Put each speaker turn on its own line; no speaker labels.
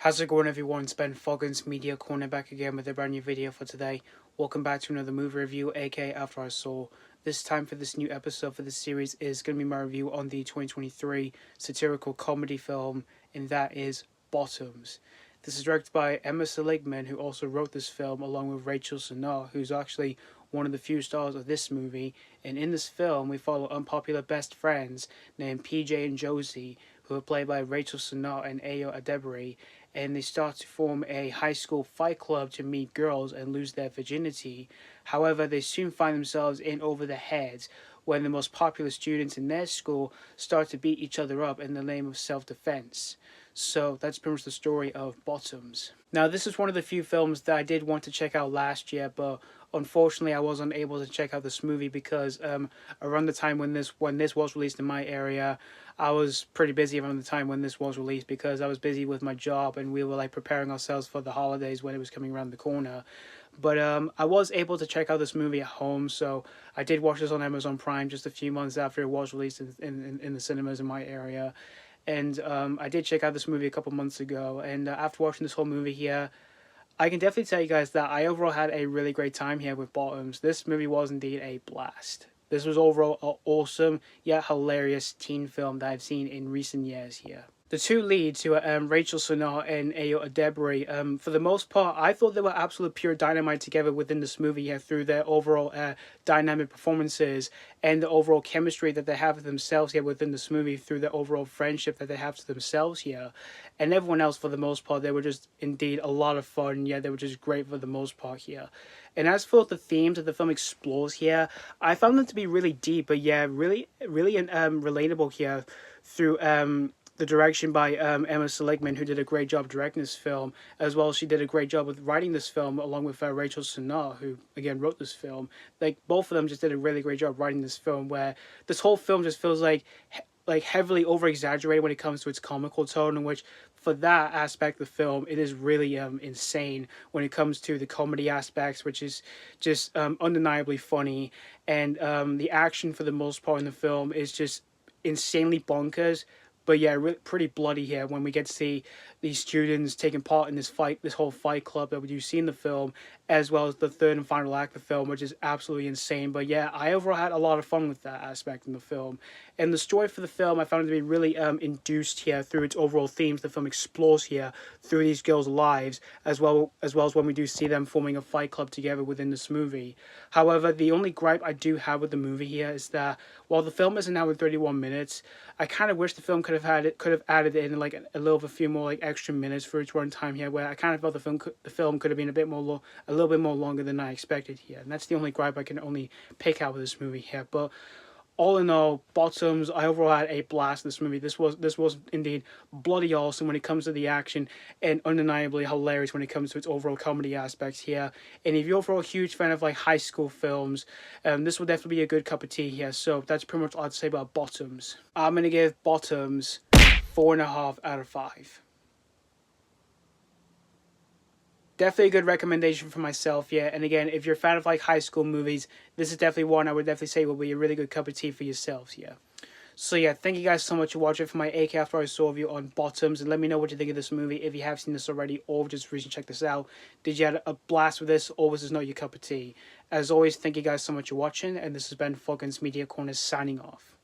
How's it going, everyone? It's Ben Foggins, Media Corner, back again with a brand new video for today. Welcome back to another movie review, aka After I Saw. This time for this new episode for this series is going to be my review on the 2023 satirical comedy film, and that is Bottoms. This is directed by Emma Seligman, who also wrote this film, along with Rachel Sennott, who's actually one of the few stars of this movie. And in this film, we follow unpopular best friends named PJ and Josie, who are played by Rachel Sennott and Edebri, and they start to form a high school fight club to meet girls and lose their virginity. However, they soon find themselves in over their heads when the most popular students in their school start to beat each other up in the name of self-defense. So that's pretty much the story of Bottoms. Now, this is one of the few films that I did want to check out last year, but unfortunately I wasn't able to check out this movie because around the time when this was released in my area, I was pretty busy around the time when this was released because I was busy with my job and we were like preparing ourselves for the holidays when it was coming around the corner. But I was able to check out this movie at home, so I did watch this on Amazon Prime just a few months after it was released in the cinemas in my area. And I did check out this movie a couple months ago, and after watching this whole movie here, I can definitely tell you guys that I overall had a really great time here with Bottoms. This movie was indeed a blast. This was overall an awesome yet hilarious teen film that I've seen in recent years here. The two leads, who are Rachel Sennott and Edebri, for the most part, I thought they were absolute pure dynamite together within this movie here through their overall dynamic performances and the overall chemistry that they have with themselves here within this movie through the overall friendship that they have to themselves here. And everyone else, for the most part, they were just indeed a lot of fun. Yeah, they were just great for the most part here. And as for the themes that the film explores here, I found them to be really deep, but yeah, really relatable here through the direction by Emma Seligman, who did a great job directing this film, as well as she did a great job with writing this film, along with Rachel Sennott, who again wrote this film. Like, both of them just did a really great job writing this film, where this whole film just feels like heavily over-exaggerated when it comes to its comical tone, in which for that aspect of the film, it is really insane when it comes to the comedy aspects, which is just undeniably funny, and the action for the most part in the film is just insanely bonkers. But yeah, pretty bloody here when we get to see these students taking part in this whole fight club that we do see in the film, as well as the third and final act of the film, which is absolutely insane. But yeah, I overall had a lot of fun with that aspect in the film. And the story for the film, I found it to be really induced here through its overall themes the film explores here through these girls' lives, as well as when we do see them forming a fight club together within this movie. However, the only gripe I do have with the movie here is that while the film is an hour and 31 minutes, I kind of wish the film could have added in like a few more like extra minutes for its runtime here, where I kind of felt the film could have been a little bit more longer than I expected here, and that's the only gripe I can only pick out with this movie here. But all in all, Bottoms, I overall had a blast with this movie. This was indeed bloody awesome when it comes to the action, and undeniably hilarious when it comes to its overall comedy aspects here. And if you're overall a huge fan of like high school films, this will definitely be a good cup of tea here. So that's pretty much all I'd say about Bottoms. I'm gonna give Bottoms 4.5 out of 5. Definitely a good recommendation for myself, yeah. And again, if you're a fan of like high school movies, this is definitely one I would definitely say will be a really good cup of tea for yourselves, yeah. So yeah, thank you guys so much for watching for my AK After I Saw review on Bottoms, and let me know what you think of this movie if you have seen this already or just recently checked this out. Did you have a blast with this, or was this not your cup of tea? As always, thank you guys so much for watching, and this has been Foggins Media Corner signing off.